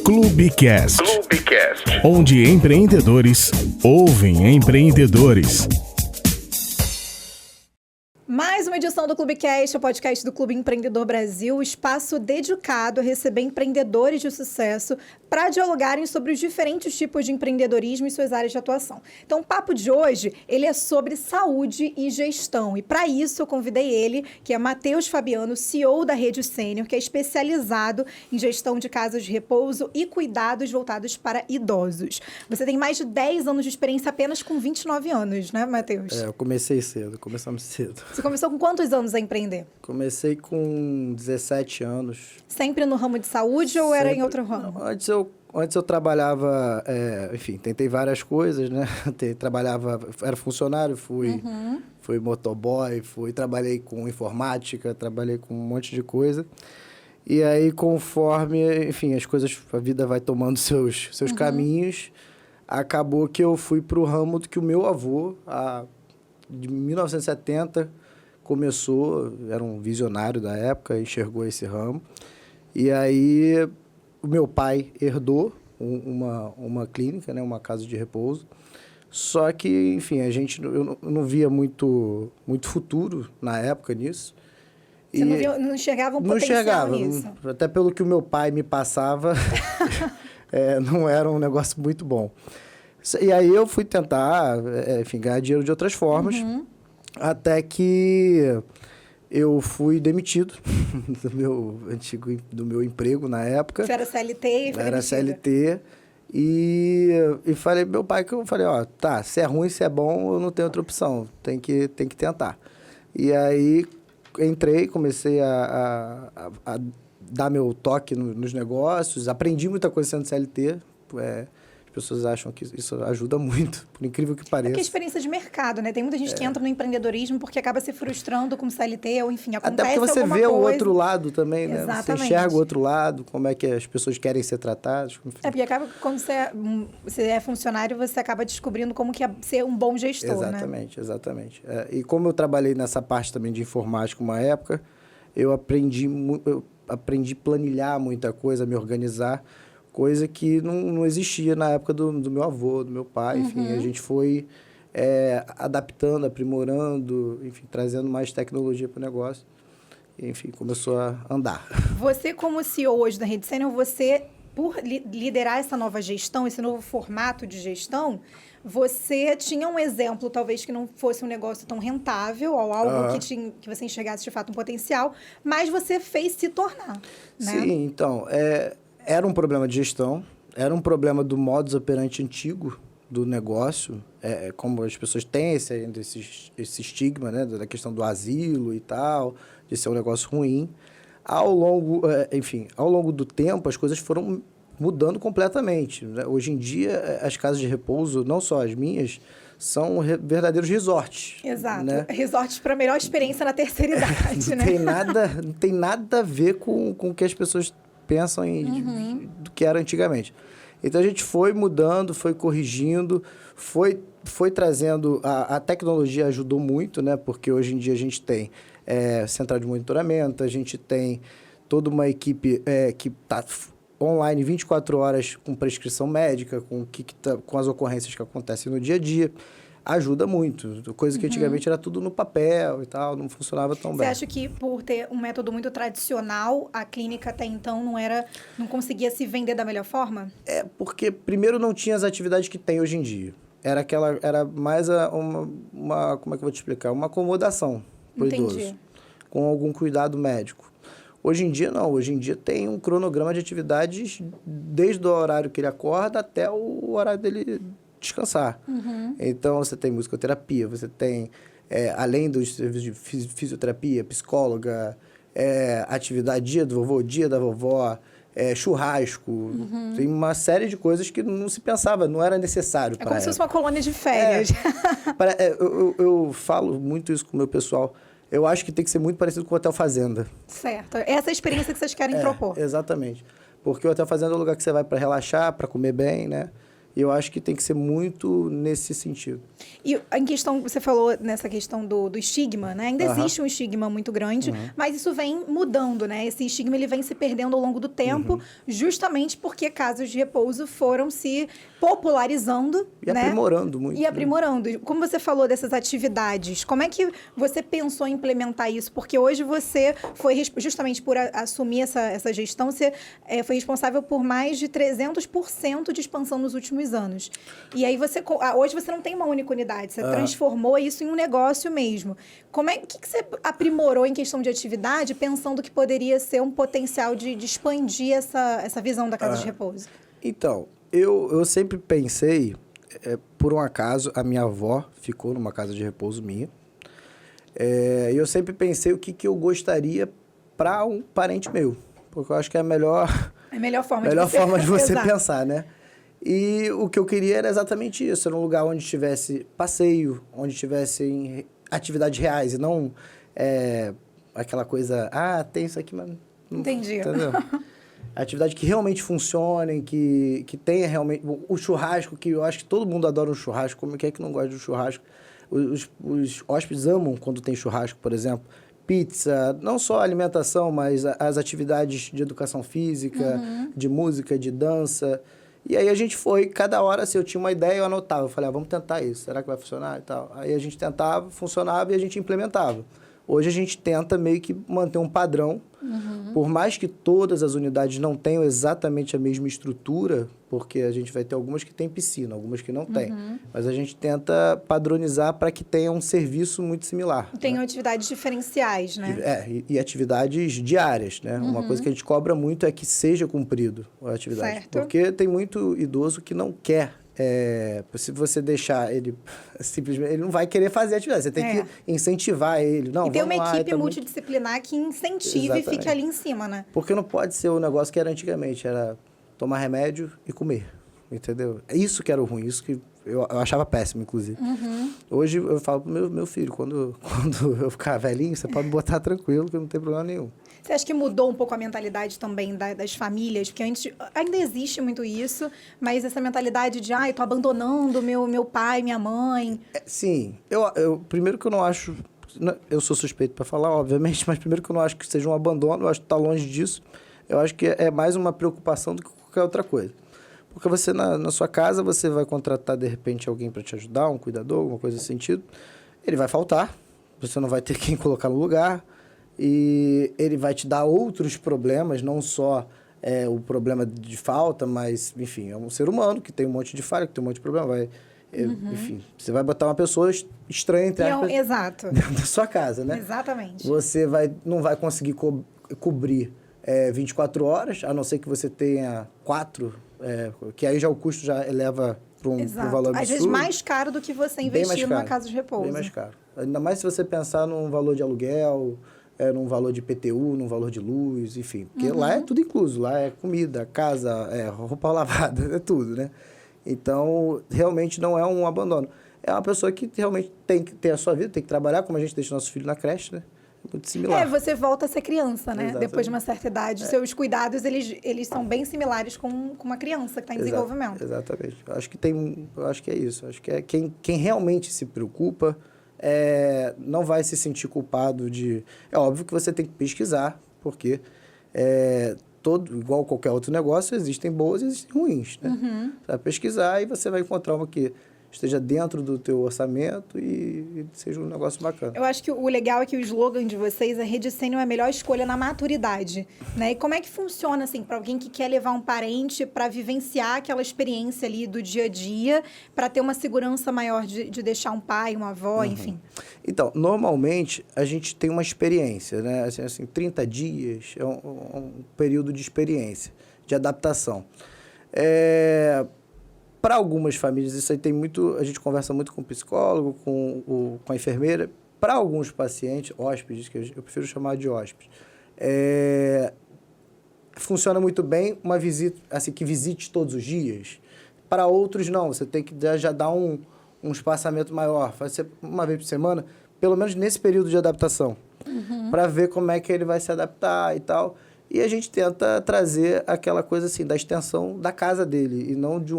Clubecast, onde empreendedores ouvem empreendedores. Mais uma edição do Clubecast, o podcast do Clube Empreendedor Brasil, espaço dedicado a receber empreendedores de sucesso para dialogarem sobre os diferentes tipos de empreendedorismo e suas áreas de atuação. Então, o papo de hoje, ele é sobre saúde e gestão. E para isso, eu convidei ele, que é Matheus Fabiano, CEO da Rede Sênior, que é especializado em gestão de casas de repouso e cuidados voltados para idosos. Você tem mais de 10 anos de experiência apenas com 29 anos, né, Matheus? Eu comecei cedo, começamos cedo. Você começou com quantos anos a empreender? Comecei com 17 anos. Sempre no ramo de saúde ou era em outro ramo? Não, antes eu trabalhava, tentei várias coisas, né? Era funcionário, fui motoboy, trabalhei com informática, trabalhei com um monte de coisa. E aí, conforme, a vida vai tomando seus caminhos, acabou que eu fui para o ramo do que o meu avô, de 1970, começou, era um visionário da época, enxergou esse ramo. E aí, o meu pai herdou uma clínica, né, uma casa de repouso. Só que, eu não via muito futuro na época nisso. Você não enxergava um potencial nisso? Até pelo que o meu pai me passava, não era um negócio muito bom. E aí eu fui tentar, ganhar dinheiro de outras formas, até que eu fui demitido do meu emprego na época. Você era CLT e foi Era demitido. CLT e falei, meu pai, se é ruim, se é bom, eu não tenho outra opção, tem que tentar. E aí entrei, comecei a dar meu toque nos negócios, aprendi muita coisa sendo CLT, as pessoas acham que isso ajuda muito, por incrível que pareça. É que é experiência de mercado, né? Tem muita gente que entra no empreendedorismo porque acaba se frustrando com CLT, ou enfim, acontece Até porque você alguma vê coisa. o outro lado também, né? Exatamente. Você enxerga o outro lado, como é que as pessoas querem ser tratadas. Enfim. Porque acaba, quando você é funcionário, você acaba descobrindo como que é ser um bom gestor, Exatamente. E como eu trabalhei nessa parte também de informática uma época, eu aprendi a planilhar muita coisa, me organizar, coisa que não existia na época do meu avô, do meu pai. Enfim, a gente foi adaptando, aprimorando, enfim, trazendo mais tecnologia para o negócio. Enfim, começou a andar. Você, como CEO hoje da Rede Sênior, por liderar essa nova gestão, esse novo formato de gestão, você tinha um exemplo, talvez que não fosse um negócio tão rentável, ou algo que você enxergasse de fato um potencial, mas você fez se tornar, né? Sim, então, era um problema de gestão, era um problema do modus operandi antigo do negócio, como as pessoas têm esse estigma, né, da questão do asilo e tal, de ser um negócio ruim. Ao longo do tempo, as coisas foram mudando completamente, né? Hoje em dia, as casas de repouso, não só as minhas, são verdadeiros resorts. Exato. Né? Resorts para a melhor experiência na terceira idade, né? Não tem nada a ver com o que as pessoas pensam do que era antigamente. Então, a gente foi mudando, foi corrigindo, foi trazendo... A tecnologia ajudou muito, né? Porque hoje em dia a gente tem central de monitoramento, a gente tem toda uma equipe que está online 24 horas com prescrição médica, com as ocorrências que acontecem no dia a dia. Ajuda muito. Coisa que antigamente era tudo no papel e tal, não funcionava tão bem. Você acha que por ter um método muito tradicional, a clínica até então não conseguia se vender da melhor forma? Porque primeiro não tinha as atividades que tem hoje em dia. Era mais como é que eu vou te explicar? Uma acomodação para o idoso, com algum cuidado médico. Hoje em dia, não. Hoje em dia tem um cronograma de atividades desde o horário que ele acorda até o horário dele descansar. Então, você tem musicoterapia, você tem, além dos serviços de fisioterapia, psicóloga, atividade dia do vovô, dia da vovó, churrasco. Tem uma série de coisas que não se pensava, não era necessário para como se fosse uma colônia de férias. Eu falo muito isso com o meu pessoal. Eu acho que tem que ser muito parecido com o Hotel Fazenda. Certo. Essa é a experiência que vocês querem propor. Exatamente. Porque o Hotel Fazenda é um lugar que você vai para relaxar, para comer bem, né? E eu acho que tem que ser muito nesse sentido. E em questão, você falou nessa questão do estigma, né? Ainda existe um estigma muito grande, mas isso vem mudando, né? Esse estigma ele vem se perdendo ao longo do tempo, justamente porque casas de repouso foram se popularizando, E aprimorando muito. E aprimorando. Como você falou dessas atividades, como é que você pensou em implementar isso? Porque hoje você foi, justamente por assumir essa gestão, você foi responsável por mais de 300% de expansão nos últimos anos. E aí hoje você não tem uma única unidade, você transformou isso em um negócio mesmo. O que você aprimorou em questão de atividade, pensando que poderia ser um potencial de expandir essa visão da casa de repouso? Então, eu sempre pensei, por um acaso, a minha avó ficou numa casa de repouso minha. E eu sempre pensei o que eu gostaria para um parente meu. Porque eu acho que é a melhor forma de você pensar, né? E o que eu queria era exatamente isso. Era um lugar onde tivesse passeio, onde tivesse atividades reais. E não aquela coisa, tem isso aqui, mas... Entendi. Entendeu? Atividade que realmente funcione, que tenha realmente... O churrasco, que eu acho que todo mundo adora um churrasco. Como é que não gosta de um churrasco? Os hóspedes amam quando tem churrasco, por exemplo. Pizza, não só a alimentação, mas as atividades de educação física, de música, de dança. E aí a gente foi, cada hora, se eu tinha uma ideia, eu anotava. Eu falei, vamos tentar isso, será que vai funcionar e tal? Aí a gente tentava, funcionava e a gente implementava. Hoje a gente tenta meio que manter um padrão. Por mais que todas as unidades não tenham exatamente a mesma estrutura, porque a gente vai ter algumas que têm piscina, algumas que não têm. Mas a gente tenta padronizar para que tenha um serviço muito similar. Tenham atividades diferenciais, né? E atividades diárias, né? Uma coisa que a gente cobra muito é que seja cumprido a atividade. Certo. Porque tem muito idoso que não quer. Se você deixar ele simplesmente, ele não vai querer fazer a atividade. Você tem que incentivar ele. Não, e ter uma lá, equipe multidisciplinar que incentive e fique ali em cima, né? Porque não pode ser o negócio que era antigamente, era tomar remédio e comer, entendeu? É isso que era o ruim, isso que eu achava péssimo, inclusive. Hoje eu falo pro meu filho, quando eu ficar velhinho, você pode botar tranquilo, que não tem problema nenhum. Você acha que mudou um pouco a mentalidade também das famílias? Porque antes ainda existe muito isso, mas essa mentalidade de, eu tô abandonando meu pai, minha mãe. Sim. Primeiro que eu não acho... Eu sou suspeito para falar, obviamente, mas primeiro que eu não acho que seja um abandono, eu acho que tá longe disso. Eu acho que é mais uma preocupação do que qualquer outra coisa. Porque você, na sua casa, você vai contratar, de repente, alguém para te ajudar, um cuidador, alguma coisa nesse sentido. Ele vai faltar, você não vai ter quem colocar no lugar. E ele vai te dar outros problemas, não só o problema de falta, mas, enfim, é um ser humano que tem um monte de falha, que tem um monte de problema. Enfim, você vai botar uma pessoa estranha Exato. dentro da sua casa, né? Exatamente. Você não vai conseguir cobrir 24 horas, a não ser que você tenha 4, que aí já o custo já eleva para um valor absurdo. Às vezes mais caro do que você investir numa casa de repouso. Bem mais caro. Ainda mais se você pensar num valor de aluguel... num valor de IPTU, num valor de luz, enfim. Porque lá é tudo incluso. Lá é comida, casa, roupa lavada, é tudo, né? Então, realmente não é um abandono. É uma pessoa que realmente tem que ter a sua vida, tem que trabalhar, como a gente deixa nossos filhos na creche, né? É muito similar. Você volta a ser criança, né? Exatamente. Depois de uma certa idade. Seus cuidados, eles são bem similares com uma criança que está em desenvolvimento. Exatamente. Eu acho que é isso. Eu acho que é quem realmente se preocupa... não vai se sentir culpado de... É óbvio que você tem que pesquisar, porque igual qualquer outro negócio, existem boas e existem ruins, né? Você vai pesquisar e você vai encontrar uma que esteja dentro do teu orçamento e seja um negócio bacana. Eu acho que o legal é que o slogan de vocês é Redecênio é a melhor escolha na maturidade, né? E como é que funciona, assim, para alguém que quer levar um parente para vivenciar aquela experiência ali do dia a dia, para ter uma segurança maior de deixar um pai, uma avó, enfim? Então, normalmente, a gente tem uma experiência, né? Assim 30 dias é um período de experiência, de adaptação. Para algumas famílias, isso aí tem muito... A gente conversa muito com o psicólogo, com a enfermeira. Para alguns pacientes, hóspedes, que eu prefiro chamar de hóspedes, funciona muito bem uma visita, assim, que visite todos os dias. Para outros, não. Você tem que já dar um espaçamento maior. Fazer uma vez por semana, pelo menos nesse período de adaptação. Para ver como é que ele vai se adaptar e tal. E a gente tenta trazer aquela coisa assim, da extensão da casa dele, e não de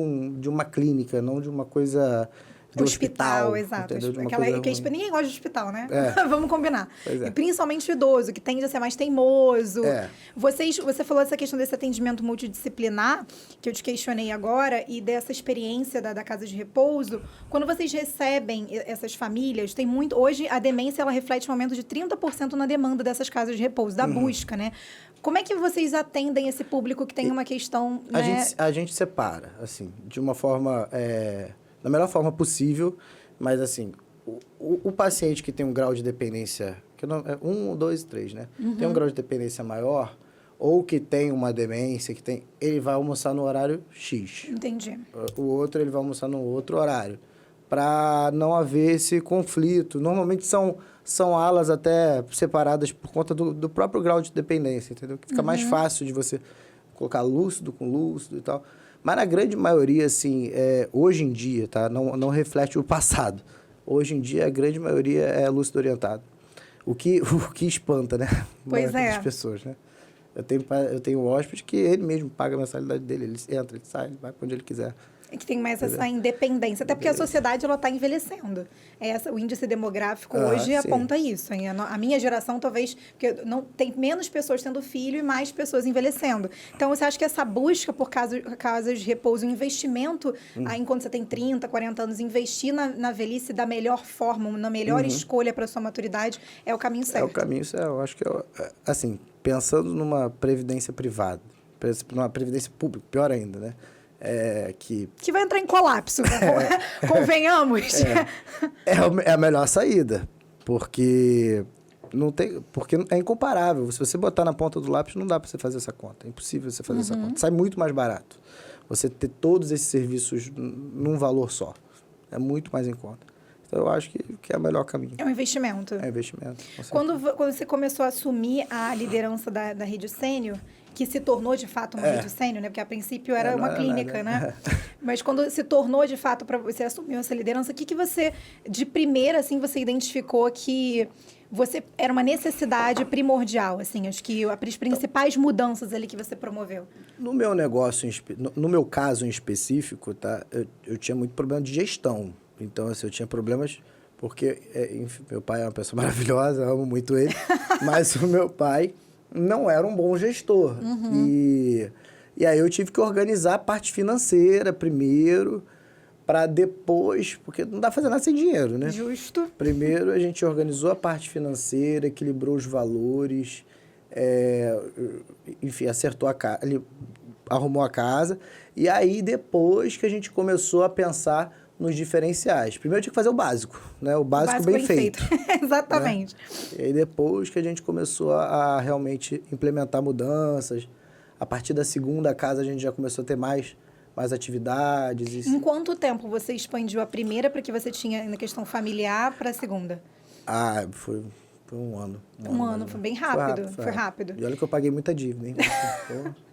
uma clínica, não de uma coisa de hospital. Exato. Coisa Ninguém gosta de hospital, né? É. Vamos combinar. É. E principalmente o idoso, que tende a ser mais teimoso. É. Você falou dessa questão desse atendimento multidisciplinar, que eu te questionei agora, e dessa experiência da casa de repouso. Quando vocês recebem essas famílias, tem muito... Hoje, a demência, ela reflete um aumento de 30% na demanda dessas casas de repouso, da busca, né? Como é que vocês atendem esse público que tem uma questão, né? A gente separa, assim, de uma forma... da melhor forma possível, mas, assim, o paciente que tem um grau de dependência... que não, é 1, 2, 3, né? Tem um grau de dependência maior, ou que tem uma demência, ele vai almoçar no horário X. Entendi. O outro, ele vai almoçar no outro horário, para não haver esse conflito. Normalmente são alas até separadas por conta do próprio grau de dependência, entendeu? Que fica mais fácil de você colocar lúcido com lúcido e tal. Mas na grande maioria, assim, hoje em dia, tá? Não reflete o passado. Hoje em dia, a grande maioria é lúcido orientado. O que espanta, né? Pois As pessoas, né? Eu tenho um hóspede que ele mesmo paga a mensalidade dele. Ele entra, ele sai, ele vai para onde ele quiser. É que tem mais essa independência, até porque a sociedade está envelhecendo. O índice demográfico hoje sim. aponta isso. Hein? A minha geração, talvez, porque não tem menos pessoas tendo filho e mais pessoas envelhecendo. Então, você acha que essa busca por casas de repouso, o investimento, aí, enquanto você tem 30, 40 anos, investir na velhice da melhor forma, na melhor escolha para a sua maturidade, é o caminho certo? É o caminho certo. Eu acho que, assim, pensando numa previdência privada, numa previdência pública, pior ainda, né? Que vai entrar em colapso, convenhamos. É a melhor saída, porque é incomparável. Se você botar na ponta do lápis, não dá para você fazer essa conta. É impossível você fazer essa conta. Sai muito mais barato. Você ter todos esses serviços num valor só. É muito mais em conta. Então, eu acho que é o melhor caminho. É um investimento. É um investimento. Quando você começou a assumir a liderança da Rede Sênior, que se tornou de fato uma Rede Sênior, né? Porque a princípio era uma clínica, né? Mas quando se tornou de fato, para você assumir essa liderança, o que você, de primeira, assim, você identificou que era uma necessidade primordial, assim, acho que as principais mudanças ali que você promoveu? No meu negócio, no meu caso em específico, tá? Eu tinha muito problema de gestão. Então, assim, eu tinha problemas porque, enfim, meu pai é uma pessoa maravilhosa, eu amo muito ele, mas o meu pai não era um bom gestor. E aí eu tive que organizar a parte financeira primeiro, para depois... Porque não dá pra fazer nada sem dinheiro, né? Justo. Primeiro a gente organizou a parte financeira, equilibrou os valores, enfim, acertou arrumou a casa. E aí depois que a gente começou a pensar nos diferenciais. Primeiro tinha que fazer o básico, né? O básico bem feito. Exatamente. Né? E aí depois que a gente começou a realmente implementar mudanças, a partir da segunda casa a gente já começou a ter mais atividades. Em quanto tempo você expandiu a primeira para que você tinha na questão familiar para a segunda? Foi um ano. Um ano, foi bem rápido. Foi rápido. E olha que eu paguei muita dívida, hein?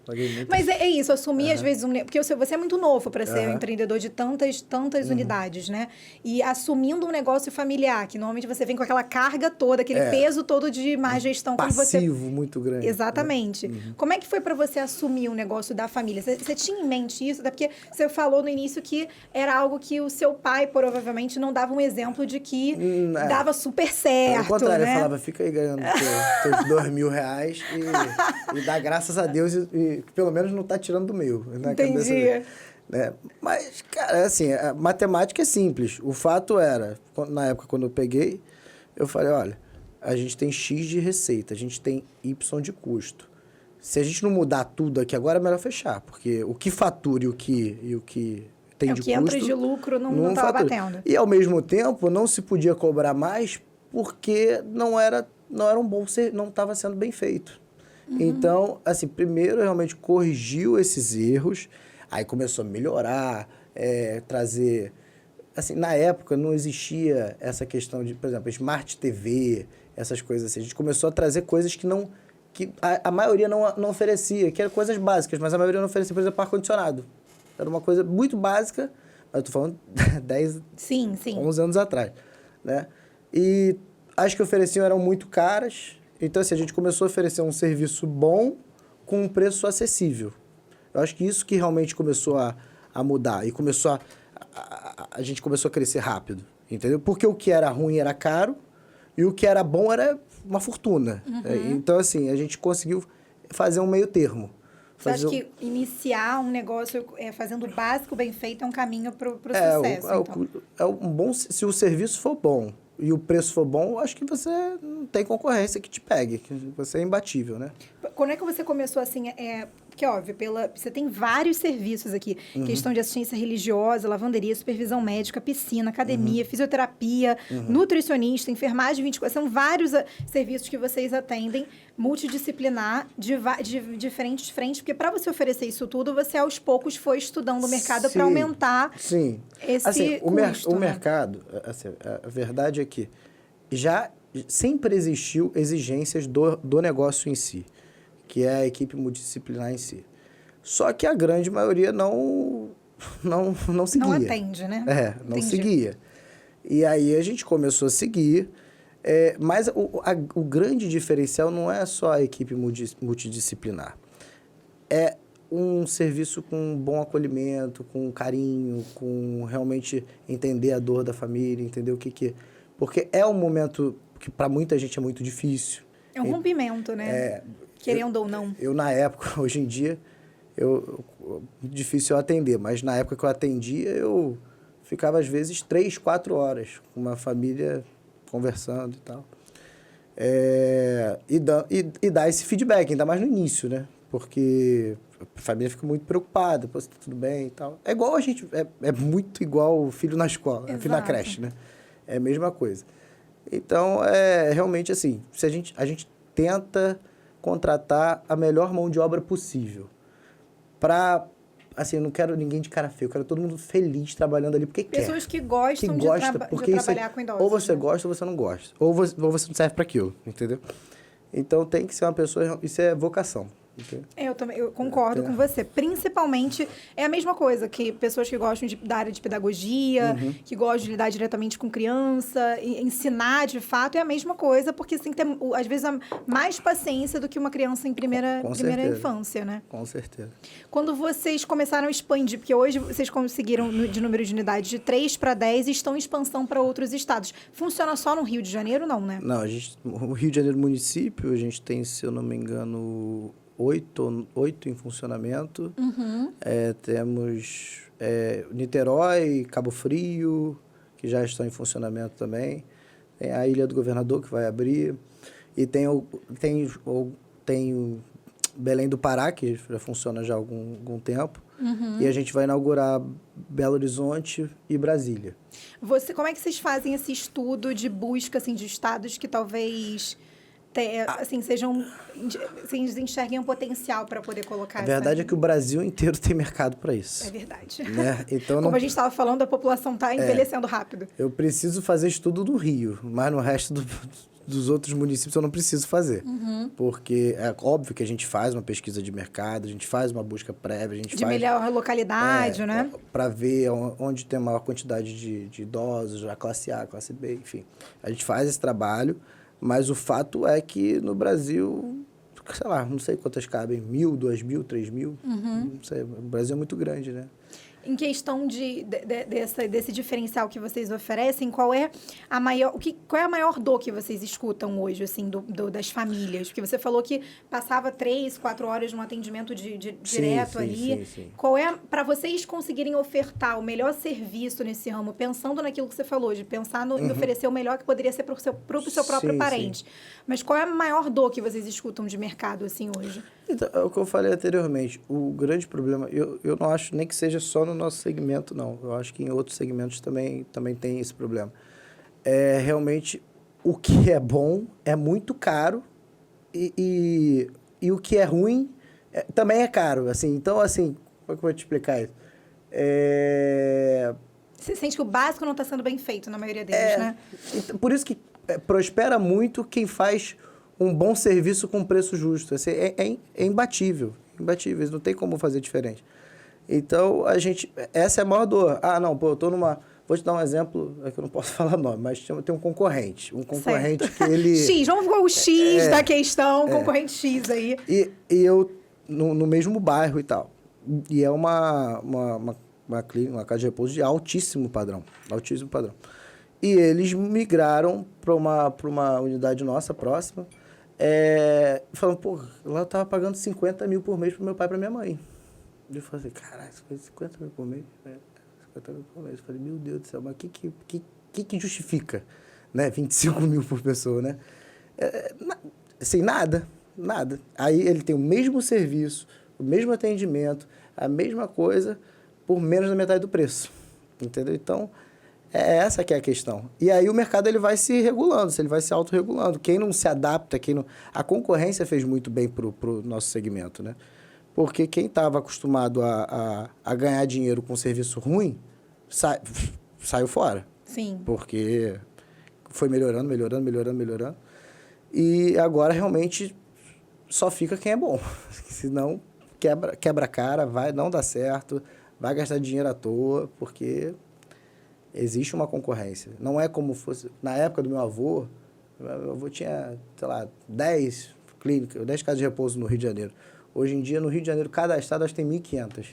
Paguei muita... Mas é isso, assumir às vezes... Porque você é muito novo para ser um empreendedor de tantas unidades, né? E assumindo um negócio familiar, que normalmente você vem com aquela carga toda, aquele peso todo de má gestão. Passivo muito grande. Exatamente. Como é que foi para você assumir um negócio da família? Você tinha em mente isso? Até porque você falou no início que era algo que o seu pai provavelmente não dava um exemplo de que dava super certo, Ao contrário, né? Ele falava, fica aí ganhando teus R$2.000 e dá graças a Deus e pelo menos não tá tirando do meu. Na cabeça dele, né? Mas, cara, assim, a matemática é simples. O fato era, na época quando eu peguei, eu falei, olha, a gente tem X de receita, a gente tem Y de custo. Se a gente não mudar tudo aqui agora, é melhor fechar, porque o que fatura e o que tem de custo... O que entra de lucro não estava batendo. E, ao mesmo tempo, não se podia cobrar mais porque não era um bom... não estava sendo bem feito. Então, assim, primeiro realmente corrigiu esses erros, aí começou a melhorar, trazer... Assim, na época não existia essa questão de, por exemplo, Smart TV, essas coisas assim. A gente começou a trazer coisas que a maioria não oferecia, que eram coisas básicas, mas a maioria não oferecia, por exemplo, ar-condicionado. Era uma coisa muito básica, mas eu tô falando 10, 11 anos atrás, né? E as que ofereciam eram muito caras. Então, assim, a gente começou a oferecer um serviço bom com um preço acessível. Eu acho que isso que realmente começou a mudar. E a gente começou a crescer rápido, entendeu? Porque o que era ruim era caro e o que era bom era uma fortuna. Então, assim, a gente conseguiu fazer um meio termo. Você acha que iniciar um negócio fazendo o básico bem feito é um caminho para o sucesso? Se o serviço for bom e o preço for bom, eu acho que você não tem concorrência que te pegue, que você é imbatível, né? Quando é que você começou assim? Porque, óbvio, você tem vários serviços aqui. Questão de assistência religiosa, lavanderia, supervisão médica, piscina, academia, fisioterapia, nutricionista, enfermagem 24. São vários serviços que vocês atendem, multidisciplinar, de diferentes frentes. Porque para você oferecer isso tudo, você aos poucos foi estudando o mercado para aumentar esse custo. O mercado, assim, a verdade é que já sempre existiu exigências do negócio em si, que é a equipe multidisciplinar em si. Só que a grande maioria não seguia. Não atende, né? Não seguia. E aí a gente começou a seguir, mas o grande diferencial não é só a equipe multidisciplinar. É um serviço com bom acolhimento, com carinho, com realmente entender a dor da família, entender o que... Porque é um momento que para muita gente é muito difícil. É um rompimento, né? Querendo ou não. Eu, na época, hoje em dia, difícil eu atender, mas na época que eu atendia, eu ficava, às vezes, 3, 4 horas com uma família conversando e tal. E dar esse feedback, ainda mais no início, né? Porque a família fica muito preocupada, pô, se tá tudo bem e tal. É igual a gente, é muito igual o filho na escola, o filho na creche, né? É a mesma coisa. Então, realmente assim, se a gente tenta contratar a melhor mão de obra possível. Assim, eu não quero ninguém de cara feia, eu quero todo mundo feliz trabalhando ali porque quer. Pessoas que gostam de trabalhar com idosos. Ou você gosta ou você não gosta. Ou você não serve para aquilo, entendeu? Então, tem que ser uma pessoa... Isso é vocação. Okay. Eu concordo com você. Principalmente, é a mesma coisa que pessoas que gostam da área de pedagogia, que gostam de lidar diretamente com criança, ensinar de fato, é a mesma coisa, porque você tem que ter, às vezes, mais paciência do que uma criança em primeira infância, né? Com certeza. Quando vocês começaram a expandir, porque hoje vocês conseguiram, de número de unidades, de 3 para 10 e estão em expansão para outros estados. Funciona só no Rio de Janeiro, não, né? Não, o Rio de Janeiro município, a gente tem, se eu não me engano... 8 em funcionamento. Temos Niterói, Cabo Frio, que já estão em funcionamento também. Tem a Ilha do Governador, que vai abrir. E tem Belém do Pará, que já funciona já há algum tempo. E a gente vai inaugurar Belo Horizonte e Brasília. Como é que vocês fazem esse estudo de busca assim, de estados que talvez... vocês enxerguem um potencial para poder colocar. A verdade é que o Brasil inteiro tem mercado para isso. É verdade. Né? Então, como a gente estava falando, a população está envelhecendo rápido. Eu preciso fazer estudo no Rio, mas no resto dos outros municípios eu não preciso fazer. Porque é óbvio que a gente faz uma pesquisa de mercado, a gente faz uma busca prévia, de melhor localidade, né? Para ver onde tem maior quantidade de idosos, a classe A, a classe B, enfim. A gente faz esse trabalho. Mas o fato é que no Brasil, sei lá, não sei quantas cabem, 1.000, 2.000, 3.000, não sei, o Brasil é muito grande, né? Em questão desse diferencial que vocês oferecem, qual é a maior dor que vocês escutam hoje, assim, das famílias? Porque você falou que passava 3, 4 horas num atendimento direto ali. Sim. Qual é, para vocês conseguirem ofertar o melhor serviço nesse ramo, pensando naquilo que você falou, de pensar em oferecer o melhor que poderia ser para o seu próprio parente. Mas qual é a maior dor que vocês escutam de mercado, assim, hoje? Então, é o que eu falei anteriormente. O grande problema, eu não acho nem que seja só no nosso segmento, não. Eu acho que em outros segmentos também tem esse problema. Realmente, o que é bom é muito caro e o que é ruim também é caro. Assim, então, assim, como é que eu vou te explicar isso? Você sente que o básico não está sendo bem feito na maioria deles, né? Por isso que prospera muito quem faz um bom serviço com preço justo. Assim, é imbatível. Não tem como fazer diferente. Então, essa é a maior dor. Eu tô numa... Vou te dar um exemplo, que eu não posso falar nome, mas tem um concorrente. Um concorrente que ele... X, vamos com o X da questão, concorrente X aí. E eu no mesmo bairro e tal. E é uma clínica, uma casa de repouso de altíssimo padrão. Altíssimo padrão. E eles migraram para uma unidade nossa, próxima, falando, pô, lá eu tava pagando 50 mil por mês pro meu pai e pra minha mãe. Eu falei, caralho, 50 mil por mês? 50 mil por mês. Eu falei, meu Deus do céu, mas o que justifica, né? 25 mil por pessoa, né? Assim, nada. Aí ele tem o mesmo serviço, o mesmo atendimento, a mesma coisa, por menos da metade do preço. Entendeu? Então, essa que é a questão. E aí o mercado ele vai se regulando, ele vai se autorregulando. Quem não se adapta, a concorrência fez muito bem pro nosso segmento, né? Porque quem estava acostumado a ganhar dinheiro com serviço ruim, saiu fora. Sim. Porque foi melhorando. E agora realmente só fica quem é bom. Senão quebra a cara, não dá certo, vai gastar dinheiro à toa, porque existe uma concorrência. Não é como fosse... Na época do meu avô tinha, sei lá, 10 clínicas, 10 casas de repouso no Rio de Janeiro. Hoje em dia, no Rio de Janeiro, cada estado acho que tem 1.500.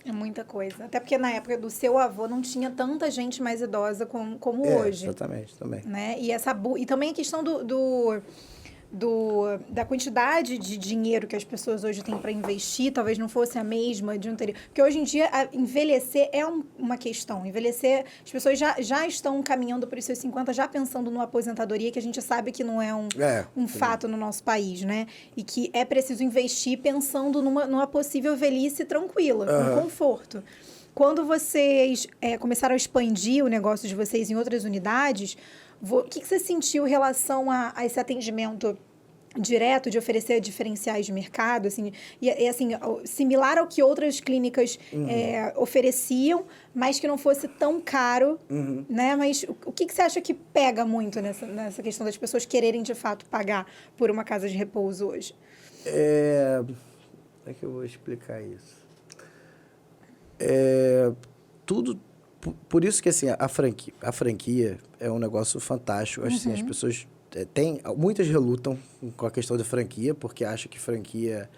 É muita coisa. Até porque na época do seu avô não tinha tanta gente mais idosa como hoje. Exatamente, também. Né? E também a questão da quantidade de dinheiro que as pessoas hoje têm para investir, talvez não fosse a mesma de anterior. Porque hoje em dia, envelhecer é uma questão. Envelhecer, as pessoas já estão caminhando para os seus 50, já pensando numa aposentadoria, que a gente sabe que não é um fato no nosso país, né? E que é preciso investir pensando numa possível velhice tranquila, com conforto. Quando vocês começaram a expandir o negócio de vocês em outras unidades, o que você sentiu em relação a esse atendimento direto, de oferecer diferenciais de mercado, assim, assim, similar ao que outras clínicas ofereciam, mas que não fosse tão caro, né? Mas o que você acha que pega muito nessa questão das pessoas quererem, de fato, pagar por uma casa de repouso hoje? Como é que eu vou explicar isso? Tudo... Por isso que, assim, a franquia é um negócio fantástico. Acho que, assim, as pessoas... muitas relutam com a questão da franquia, porque acham que franquia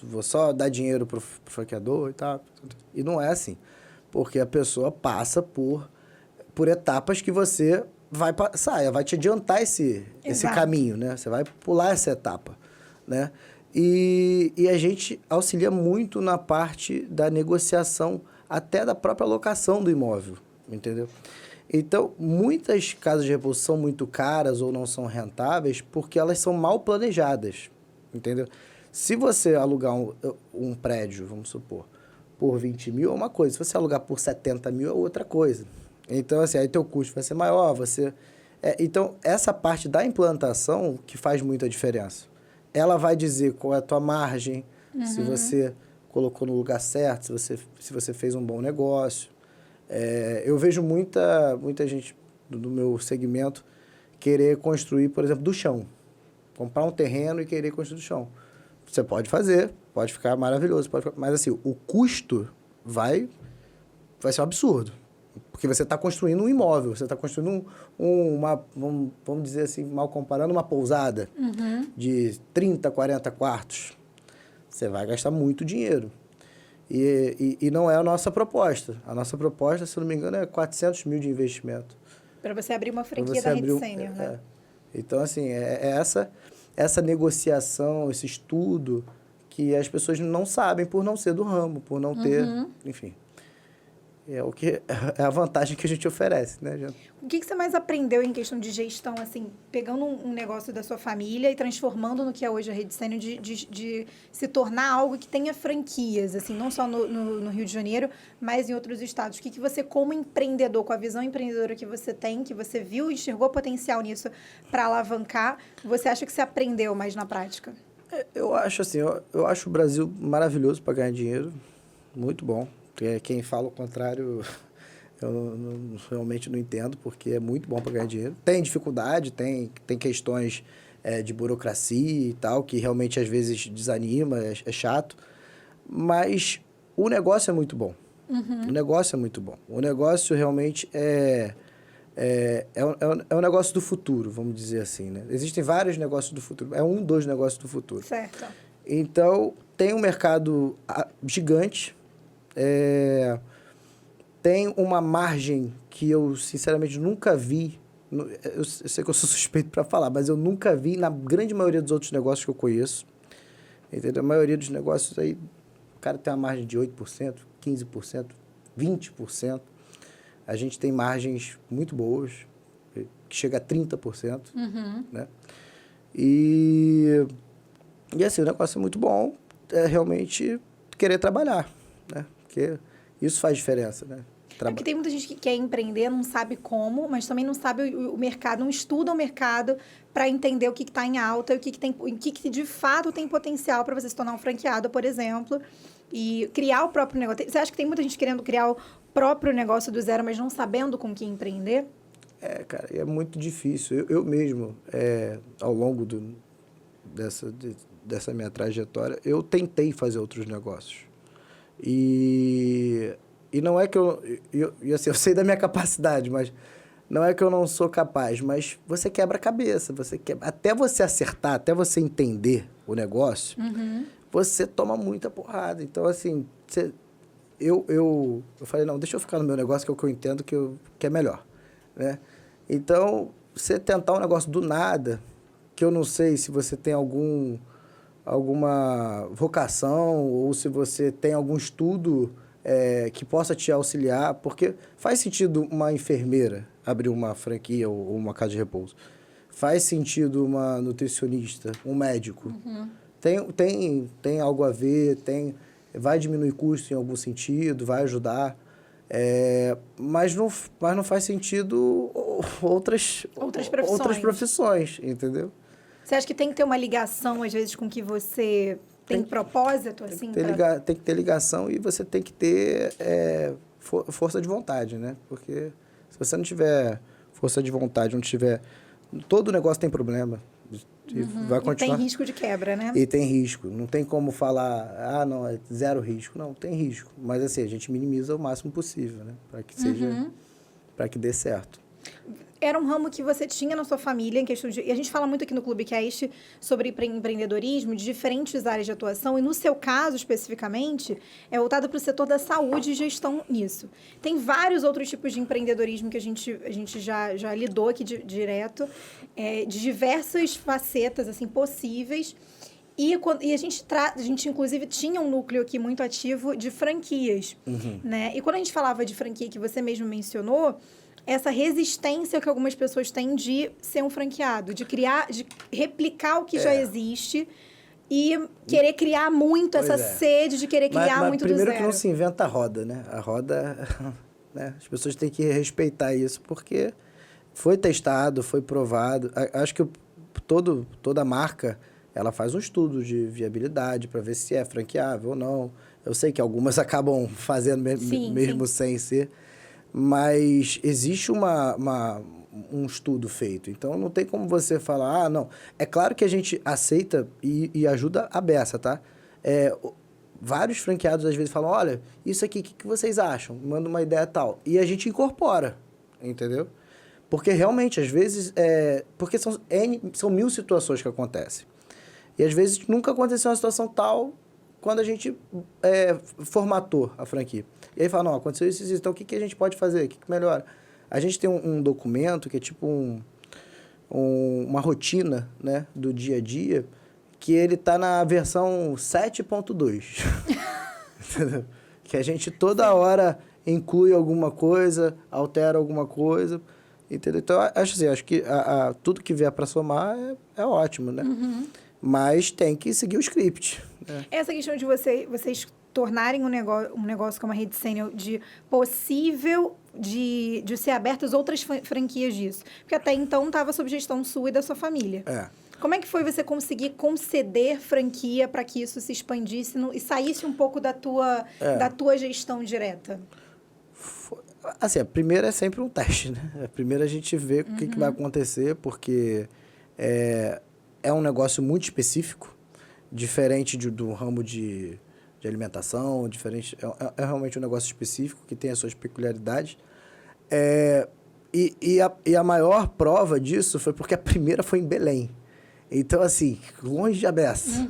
vou só dar dinheiro pro franqueador e tal. E não é assim. Porque a pessoa passa por etapas que você vai passar, vai te adiantar esse caminho, né? Você vai pular essa etapa, né? E a gente auxilia muito na parte da negociação, até da própria locação do imóvel, entendeu? Então, muitas casas de repouso são muito caras ou não são rentáveis porque elas são mal planejadas, entendeu? Se você alugar um prédio, vamos supor, por 20 mil é uma coisa, se você alugar por 70 mil é outra coisa. Então, assim, aí teu custo vai ser maior, então, essa parte da implantação que faz muita diferença. Ela vai dizer qual é a tua margem, se você colocou no lugar certo, se você fez um bom negócio. Eu vejo muita gente do meu segmento querer construir, por exemplo, do chão. Comprar um terreno e querer construir do chão. Você pode fazer, pode ficar maravilhoso, mas assim, o custo vai ser um absurdo. Porque você está construindo um imóvel, você está construindo vamos dizer assim, mal comparando, uma pousada de 30, 40 quartos. Você vai gastar muito dinheiro. E não é a nossa proposta. A nossa proposta, se não me engano, é 400 mil de investimento. Para você abrir uma franquia da Rede Sênior, né? Então, assim, essa negociação, esse estudo que as pessoas não sabem por não ser do ramo, por não ter, enfim. É a vantagem que a gente oferece, né, Jana? O que você mais aprendeu em questão de gestão, assim, pegando um negócio da sua família e transformando no que é hoje a Rede Sênior, de se tornar algo que tenha franquias, assim, não só no Rio de Janeiro, mas em outros estados? O que você, como empreendedor, com a visão empreendedora que você tem, que você viu e enxergou potencial nisso para alavancar, você acha que você aprendeu mais na prática? Eu acho assim, eu acho o Brasil maravilhoso para ganhar dinheiro, muito bom. Quem fala o contrário, eu realmente não entendo, porque é muito bom para ganhar dinheiro. Tem dificuldade, tem questões de burocracia e tal, que realmente às vezes desanima, é chato, mas o negócio é muito bom. O negócio é muito bom. O negócio realmente é um negócio do futuro, vamos dizer assim, né? Existem vários negócios do futuro. É um dos negócios do futuro. Certo. Então, tem um mercado gigante, tem uma margem que eu, sinceramente, nunca vi. Eu sei que eu sou suspeito para falar, mas eu nunca vi na grande maioria dos outros negócios que eu conheço. Entendeu? A maioria dos negócios aí, o cara tem uma margem de 8%, 15%, 20%. A gente tem margens muito boas, que chega a 30%. Né? E assim, o negócio é muito bom, é realmente querer trabalhar, né? Porque isso faz diferença, né? É porque tem muita gente que quer empreender, não sabe como, mas também não sabe o mercado, não estuda o mercado para entender o que está em alta, o que de fato tem potencial para você se tornar um franqueado, por exemplo, e criar o próprio negócio. Você acha que tem muita gente querendo criar o próprio negócio do zero, mas não sabendo com que empreender? Cara, é muito difícil. Eu mesmo, ao longo dessa minha trajetória, eu tentei fazer outros negócios. E não é que assim, eu sei da minha capacidade, mas não é que eu não sou capaz, mas você quebra a cabeça, até você acertar, até você entender o negócio, você toma muita porrada. Então, assim, eu falei, não, deixa eu ficar no meu negócio, que é o que eu entendo que é melhor, né? Então, você tentar um negócio do nada, que eu não sei se você tem alguma vocação ou se você tem algum estudo que possa te auxiliar, porque faz sentido uma enfermeira abrir uma franquia ou uma casa de repouso. Faz sentido uma nutricionista, um médico. Tem algo a ver, vai diminuir custo em algum sentido, vai ajudar. Mas não faz sentido outras profissões, entendeu? Você acha que tem que ter uma ligação, às vezes, com que você tem propósito? Assim, tem que ter ligação e você tem que ter força de vontade, né? Porque se você não tiver força de vontade, não tiver... Todo negócio tem problema. E vai continuar. E tem risco de quebra, né? E tem risco. Não tem como falar, não, é zero risco. Não, tem risco. Mas, assim, a gente minimiza o máximo possível, né? Para que para que dê certo. Era um ramo que você tinha na sua família, em questão de... E a gente fala muito aqui no Clubecast sobre empreendedorismo, de diferentes áreas de atuação, e no seu caso, especificamente, é voltado para o setor da saúde e gestão nisso. Tem vários outros tipos de empreendedorismo que a gente já lidou aqui direto, de diversas facetas, assim, possíveis. E a gente, inclusive, tinha um núcleo aqui muito ativo de franquias, né? E quando a gente falava de franquia, que você mesmo mencionou, essa resistência que algumas pessoas têm de ser um franqueado, de replicar o que já existe e querer criar muito, essa sede de querer criar muito do zero. Primeiro que não se inventa a roda, né? A roda, né? As pessoas têm que respeitar isso, porque foi testado, foi provado. Acho que toda marca, ela faz um estudo de viabilidade para ver se é franqueável ou não. Eu sei que algumas acabam fazendo mesmo sem ser. Mas existe um estudo feito. Então, não tem como você falar, não. É claro que a gente aceita e ajuda a beça, tá? Vários franqueados, às vezes, falam, olha, isso aqui, o que vocês acham? Manda uma ideia tal. E a gente incorpora, entendeu? Porque, realmente, às vezes... porque são 1000 situações que acontecem. E, às vezes, nunca aconteceu uma situação tal quando a gente formatou a franquia. E aí fala, não, aconteceu isso, então o que a gente pode fazer? O que melhora? A gente tem um documento que é tipo uma rotina, né, do dia a dia, que ele está na versão 7.2. Entendeu? Que a gente toda hora inclui alguma coisa, altera alguma coisa, entendeu? Então, acho que tudo que vier para somar é ótimo, né? Mas tem que seguir o script. Né? Essa questão de vocês tornarem um negócio como a Rede Sênior de possível de ser abertas outras franquias disso. Porque até então estava sob gestão sua e da sua família. Como é que foi você conseguir conceder franquia para que isso se expandisse e saísse um pouco da tua gestão direta? Assim, a primeira é sempre um teste, né? A primeira a gente vê o que vai acontecer, porque é um negócio muito específico, diferente do ramo de alimentação, diferente, é realmente um negócio específico que tem as suas peculiaridades. E a maior prova disso foi porque a primeira foi em Belém. Então, assim, longe de a beça.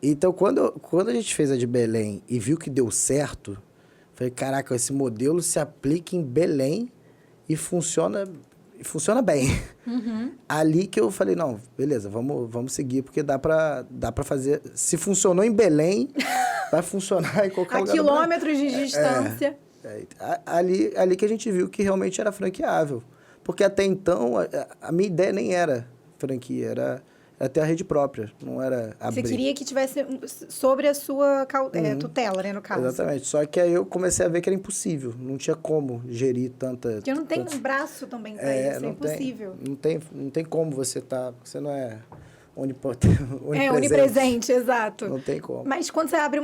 Então, quando a gente fez a de Belém e viu que deu certo, falei, caraca, esse modelo se aplica em Belém e funciona bem. Ali que eu falei, não, beleza, vamos seguir, porque dá pra fazer. Se funcionou em Belém, vai funcionar em qualquer lugar. A quilômetros de distância. Ali que a gente viu que realmente era franqueável. Porque até então, a minha ideia nem era franquia, era ter a rede própria, não era abrir. Você queria que tivesse sobre a sua tutela, né, no caso. Exatamente. Só que aí eu comecei a ver que era impossível. Não tinha como gerir tanta... Porque não tem um braço também para isso, é impossível. Não tem como você você não é onipresente. Onipresente, exato. Não tem como. Mas quando você abre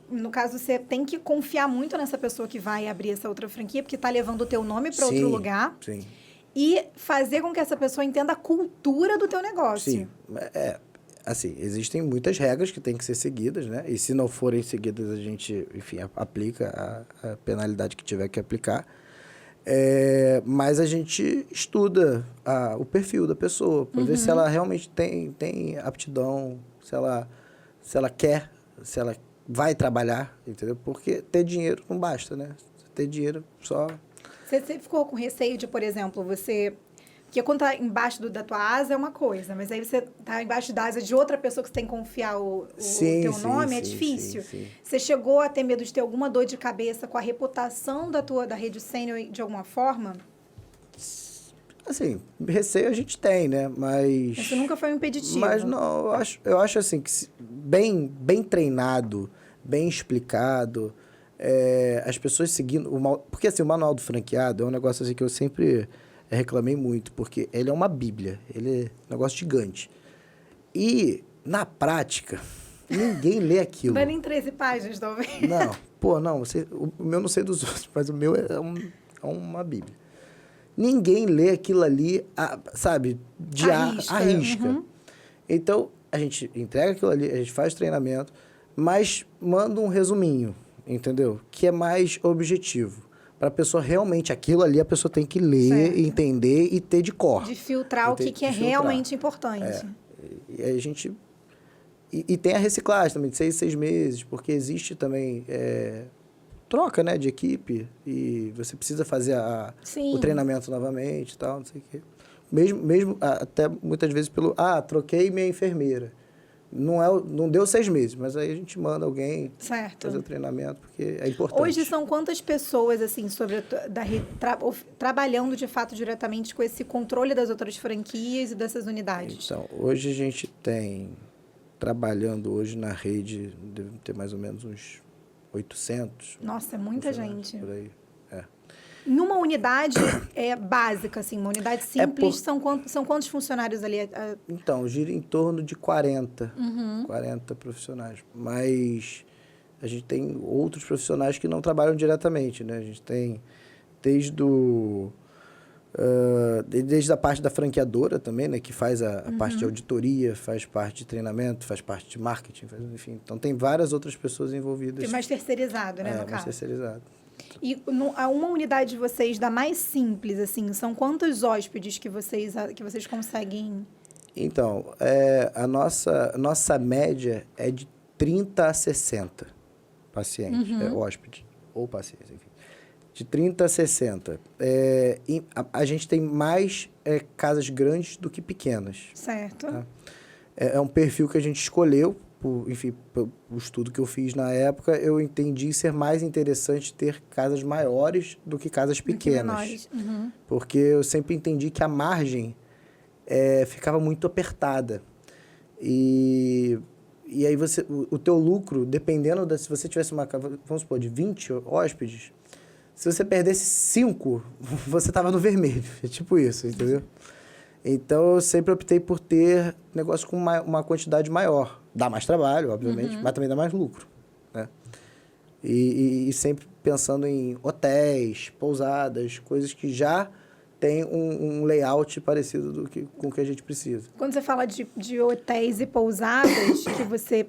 no caso, você tem que confiar muito nessa pessoa que vai abrir essa outra franquia, porque está levando o teu nome para outro lugar. Sim. E fazer com que essa pessoa entenda a cultura do teu negócio. Sim. Assim, existem muitas regras que têm que ser seguidas, né? E se não forem seguidas, a gente, enfim, aplica a penalidade que tiver que aplicar. Mas a gente estuda o perfil da pessoa, para ver se ela realmente tem aptidão, se ela quer, se ela vai trabalhar, entendeu? Porque ter dinheiro não basta, né? Ter dinheiro só... Você ficou com receio de, por exemplo, porque quando tá embaixo da tua asa é uma coisa, mas aí você tá embaixo da asa de outra pessoa que você tem que confiar o teu nome, é difícil. Sim. Você chegou a ter medo de ter alguma dor de cabeça com a reputação da rede sênior de alguma forma? Assim, receio a gente tem, né? Mas... Isso nunca foi um impeditivo. Mas não, eu acho assim, que bem treinado, bem explicado... as pessoas seguindo... Porque, assim, o manual do franqueado é um negócio assim que eu sempre reclamei muito, porque ele é uma bíblia, ele é um negócio gigante. E, na prática, ninguém lê aquilo. Não é nem 13 páginas, talvez. Não. O meu não sei dos outros, mas o meu é uma bíblia. Ninguém lê aquilo ali, sabe, à risca. Então, a gente entrega aquilo ali, a gente faz treinamento, mas manda um resuminho. Entendeu? Que é mais objetivo. Para a pessoa realmente, aquilo ali, a pessoa tem que ler, entender e ter de cor. De filtrar o que é realmente importante. E aí a gente... E tem a reciclagem também, de 6 meses, porque existe também troca, né, de equipe, e você precisa fazer o treinamento novamente e tal, não sei o quê. Mesmo até muitas vezes troquei minha enfermeira. Não deu 6 meses, mas aí a gente manda alguém fazer o treinamento, porque é importante. Hoje são quantas pessoas, assim, trabalhando, de fato, diretamente com esse controle das outras franquias e dessas unidades? Então, hoje a gente tem, trabalhando hoje na rede, deve ter mais ou menos uns 800. Nossa, é muita gente. Por aí, Numa unidade básica, assim, uma unidade simples, são quantos funcionários ali? Então, gira em torno de 40, 40 profissionais. Mas a gente tem outros profissionais que não trabalham diretamente, né? A gente tem desde a parte da franqueadora também, né? Que faz a parte de auditoria, faz parte de treinamento, faz parte de marketing, enfim. Então, tem várias outras pessoas envolvidas. É mais terceirizado, né, no caso? Mais terceirizado. E uma unidade de vocês, da mais simples, assim, são quantos hóspedes que vocês conseguem? Então, a nossa média é de 30 a 60 pacientes, hóspedes ou pacientes, enfim. De 30 a 60. A gente tem mais casas grandes do que pequenas. Certo. Tá? É um perfil que a gente escolheu, pelo estudo que eu fiz na época, eu entendi ser mais interessante ter casas maiores do que casas pequenas. Porque eu sempre entendi que a margem ficava muito apertada. E aí o teu lucro, dependendo se você tivesse uma casa, vamos supor, de 20 hóspedes, se você perdesse 5, você estava no vermelho. É tipo isso, entendeu? Então, eu sempre optei por ter negócio com uma quantidade maior. Dá mais trabalho, obviamente, mas também dá mais lucro, né? E sempre pensando em hotéis, pousadas, coisas que já têm um layout parecido com o que a gente precisa. Quando você fala de hotéis e pousadas, que você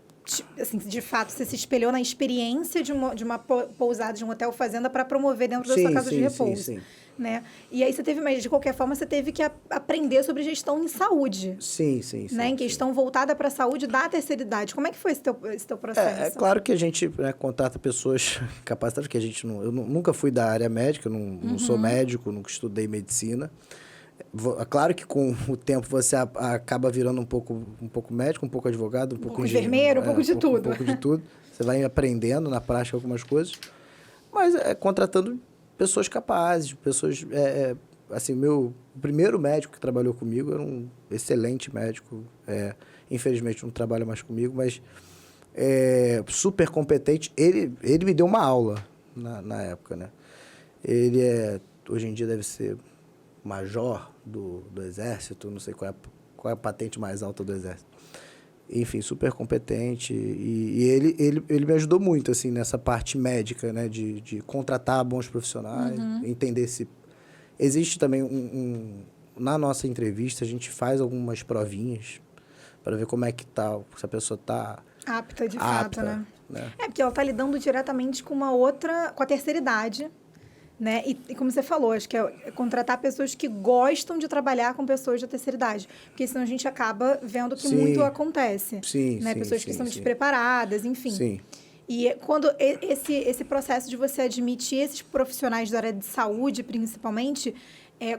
assim, de fato, você se espelhou na experiência de uma pousada, de um hotel fazenda para promover dentro da sua casa de repouso. Sim. Né? E aí você teve, mas de qualquer forma, você teve que aprender sobre gestão em saúde. Sim. Né? Em questão voltada para a saúde da terceira idade. Como é que foi esse teu processo? É claro que a gente, né, contrata pessoas capacitadas, porque a gente eu nunca fui da área médica, eu não sou médico, nunca estudei medicina. É claro que com o tempo você acaba virando um pouco médico, um pouco advogado, um pouco enfermeiro, um pouco de tudo. Um pouco de tudo. Você vai aprendendo na prática algumas coisas, mas contratando pessoas capazes, pessoas... assim, o primeiro médico que trabalhou comigo era um excelente médico. Infelizmente não trabalha mais comigo, mas super competente. Ele me deu uma aula na época, né? Ele hoje em dia deve ser major do Exército, não sei qual é a patente mais alta do Exército. Enfim, super competente. E ele me ajudou muito, assim, nessa parte médica, né? De contratar bons profissionais, entender se... Existe também na nossa entrevista, a gente faz algumas provinhas para ver como é que tá, se a pessoa tá apta, de fato, né? Porque ela tá lidando diretamente com a terceira idade, né? E como você falou, acho que é contratar pessoas que gostam de trabalhar com pessoas da terceira idade. Porque senão a gente acaba vendo que muito acontece. Né? Pessoas que são despreparadas, enfim. Sim. E quando esse processo de você admitir esses profissionais da área de saúde, principalmente,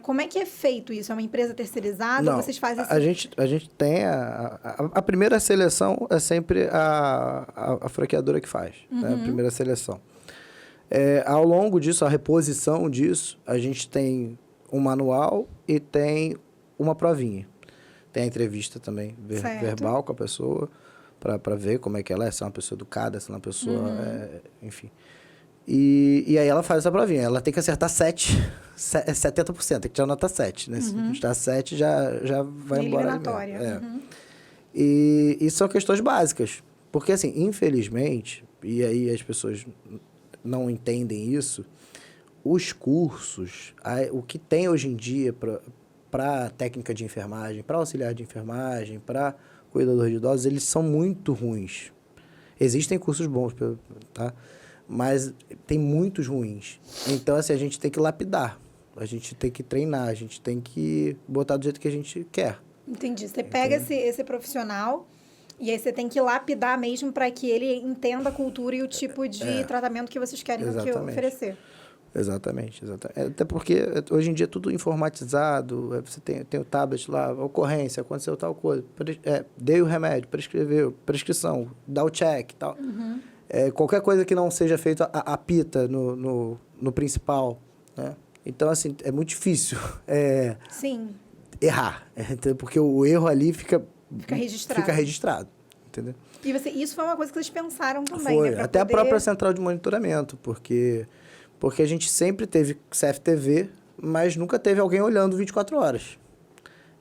como é que é feito isso? É uma empresa terceirizada? Não, vocês fazem a gente tem a primeira seleção é sempre a franqueadora que faz, né? A primeira seleção. Ao longo disso, a reposição disso, a gente tem um manual e tem uma provinha. Tem a entrevista também verbal com a pessoa, para ver como é que ela é, se é uma pessoa educada, se é uma pessoa... enfim. E aí ela faz essa provinha. Ela tem que acertar 70%, tem que tirar nota 7, né? Se não tirar 7, já vai embora. Eliminatória. E são questões básicas. Porque, assim, infelizmente, e aí as pessoas não entendem isso, os cursos, o que tem hoje em dia para técnica de enfermagem, para auxiliar de enfermagem, para cuidador de idosos, eles são muito ruins. Existem cursos bons, tá? Mas tem muitos ruins. Então, assim, a gente tem que lapidar. A gente tem que treinar, a gente tem que botar do jeito que a gente quer. Entendi. Você pega esse profissional e aí você tem que lapidar mesmo para que ele entenda a cultura e o tipo de tratamento que vocês querem oferecer. Exatamente. Até porque hoje em dia é tudo informatizado, você tem o tablet lá, ocorrência, aconteceu tal coisa, dei o remédio, prescreveu, prescrição, dá o check e tal. Qualquer coisa que não seja feito apita no principal, né? Então, assim, é muito difícil errar, porque o erro ali fica registrado, entendeu? E isso foi uma coisa que vocês pensaram também, né? Até a própria central de monitoramento, porque a gente sempre teve CFTV, mas nunca teve alguém olhando 24 horas.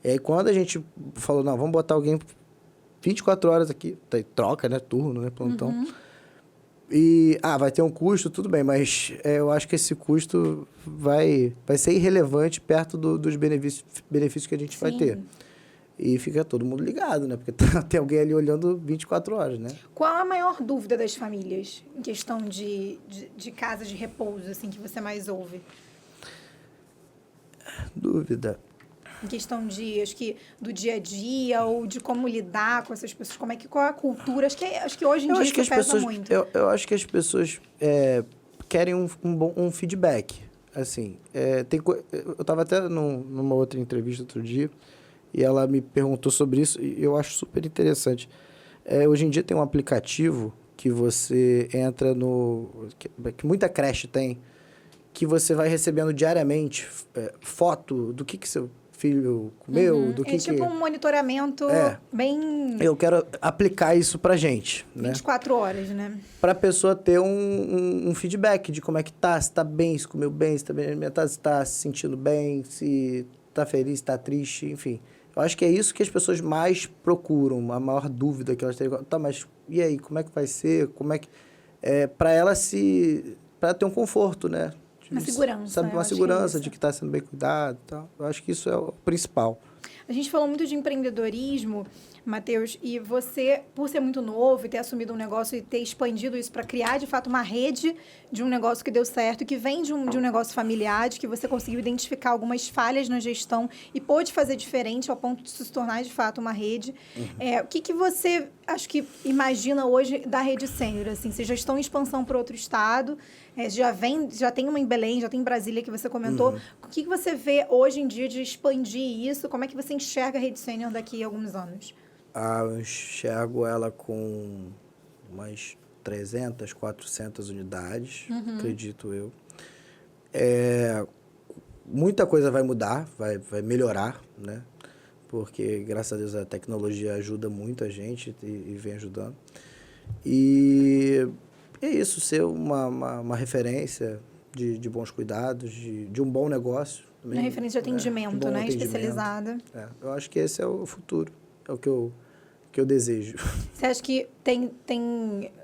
E aí, quando a gente falou, não, vamos botar alguém 24 horas aqui, troca, né, turno, né, plantão. E, vai ter um custo, tudo bem, mas eu acho que esse custo vai ser irrelevante perto dos benefícios que a gente vai ter. E fica todo mundo ligado, né? Porque tem alguém ali olhando 24 horas, né? Qual a maior dúvida das famílias em questão de casa de repouso, assim, que você mais ouve? Dúvida? Em questão acho que do dia a dia ou de como lidar com essas pessoas, qual é a cultura? Acho que hoje em dia isso pesa muito. Eu acho que as pessoas querem um feedback, assim. Eu estava até numa outra entrevista outro dia e ela me perguntou sobre isso e eu acho super interessante. Hoje em dia tem um aplicativo que você entra que muita creche tem, que você vai recebendo diariamente foto do que seu filho comeu, do que... tipo um monitoramento bem... Eu quero aplicar isso pra gente, 24 horas, né? Pra pessoa ter um feedback de como é que tá, se tá bem, se comeu bem, se tá bem alimentado, se tá se sentindo bem, se tá feliz, se tá triste, enfim. Eu acho que é isso que as pessoas mais procuram, a maior dúvida que elas têm. Tá, mas e aí, como é que vai ser? Como é que... pra ela pra ter um conforto, né? Uma segurança. Sabe, uma segurança de que está sendo bem cuidado e tal. Eu acho que isso é o principal. A gente falou muito de empreendedorismo, Matheus, e você, por ser muito novo e ter assumido um negócio e ter expandido isso para criar, de fato, uma rede de um negócio que deu certo, que vem de um negócio familiar, de que você conseguiu identificar algumas falhas na gestão e pôde fazer diferente ao ponto de se tornar, de fato, uma rede. O que você, acho que, imagina hoje da Rede Sênior? Assim, vocês já estão em expansão para outro estado, já tem uma em Belém, já tem em Brasília, que você comentou. O que você vê hoje em dia de expandir isso? Como é que você enxerga a Rede Sênior daqui a alguns anos? Eu enxergo ela com umas 300, 400 unidades, acredito eu. Muita coisa vai mudar, vai melhorar, né? Porque, graças a Deus, a tecnologia ajuda muito a gente e vem ajudando. E é isso, ser uma referência de bons cuidados, de um bom negócio. Também, uma referência de atendimento, né? Especializada. Eu acho que esse é o futuro, é o que eu desejo. Você acha que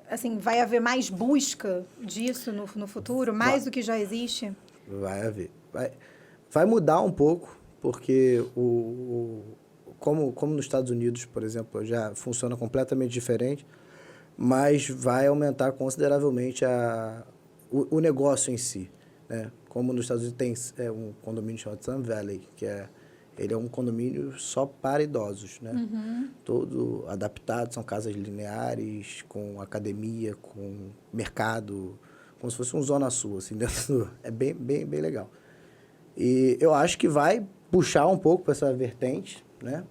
assim, vai haver mais busca disso no futuro, mais do que já existe? Vai haver. Vai mudar um pouco, porque como nos Estados Unidos, por exemplo, já funciona completamente diferente, mas vai aumentar consideravelmente o negócio em si, né? Como nos Estados Unidos tem um condomínio chamado Sun Valley, ele é um condomínio só para idosos, né? Todo adaptado, são casas lineares, com academia, com mercado, como se fosse um Zona Sul, assim, dentro é bem, bem, bem legal. E eu acho que vai puxar um pouco para essa vertente, né?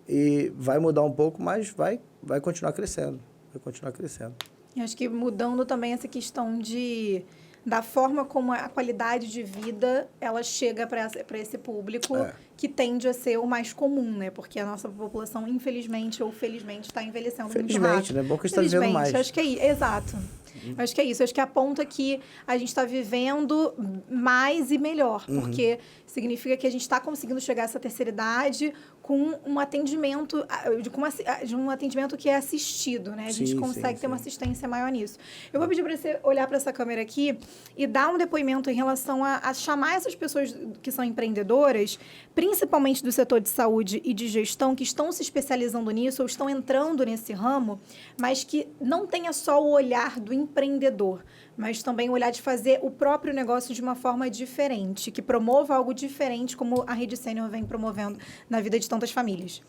E vai mudar um pouco, mas vai continuar crescendo. Vai continuar crescendo. Eu acho que mudando também essa questão da forma como a qualidade de vida ela chega para esse público que tende a ser o mais comum, né? Porque a nossa população, infelizmente ou felizmente, está envelhecendo muito rápido. Felizmente, né? Bom que a gente está vivendo mais. Acho que exato. Acho que é isso. Acho que aponta que a gente está vivendo mais e melhor, porque significa que a gente está conseguindo chegar a essa terceira idade com um atendimento, de um atendimento que é assistido, né? A gente consegue ter uma assistência maior nisso. Eu vou pedir para você olhar para essa câmera aqui e dar um depoimento em relação a chamar essas pessoas que são empreendedoras, principalmente do setor de saúde e de gestão, que estão se especializando nisso ou estão entrando nesse ramo, mas que não tenha só o olhar do empreendedor, mas também o olhar de fazer o próprio negócio de uma forma diferente, que promova algo diferente, como a Rede Sênior vem promovendo na vida de tantas famílias.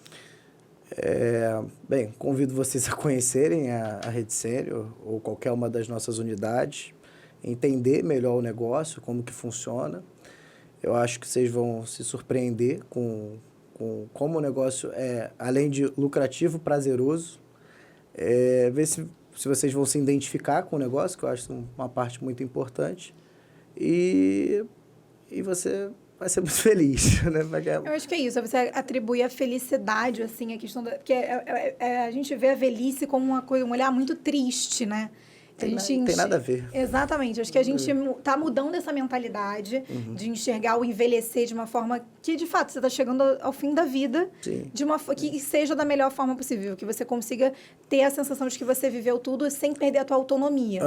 Bem, convido vocês a conhecerem a Rede Sênior ou qualquer uma das nossas unidades, entender melhor o negócio, como que funciona. Eu acho que vocês vão se surpreender com como o negócio é, além de lucrativo, prazeroso. Ver se vocês vão se identificar com o negócio, que eu acho uma parte muito importante. E você vai ser muito feliz, né? Eu acho que é isso, você atribui a felicidade, assim, a questão porque a gente vê a velhice como um olhar muito triste, né? Tem nada a ver. Exatamente. Acho que a gente está mudando essa mentalidade de enxergar o envelhecer de uma forma que, de fato, você está chegando ao fim da vida de uma que seja da melhor forma possível, que você consiga ter a sensação de que você viveu tudo sem perder a tua autonomia,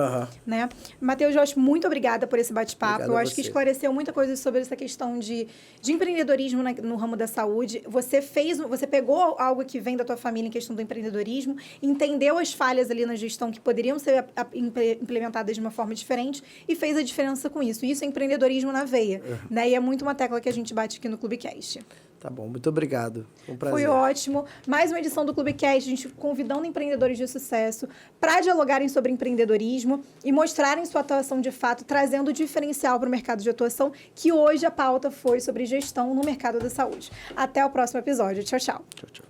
né? Matheus, Jorge, muito obrigada por esse bate-papo. Eu acho que esclareceu muita coisa sobre essa questão de empreendedorismo no ramo da saúde. Você pegou algo que vem da tua família em questão do empreendedorismo, entendeu as falhas ali na gestão que poderiam ser implementadas de uma forma diferente e fez a diferença com isso. Isso é empreendedorismo na veia, né? E é muito uma tecla que a gente bate aqui no Clubecast. Tá bom, muito obrigado. Foi um prazer. Foi ótimo. Mais uma edição do Clubecast, a gente convidando empreendedores de sucesso para dialogarem sobre empreendedorismo e mostrarem sua atuação de fato, trazendo diferencial para o mercado de atuação, que hoje a pauta foi sobre gestão no mercado da saúde. Até o próximo episódio. Tchau, tchau. Tchau, tchau.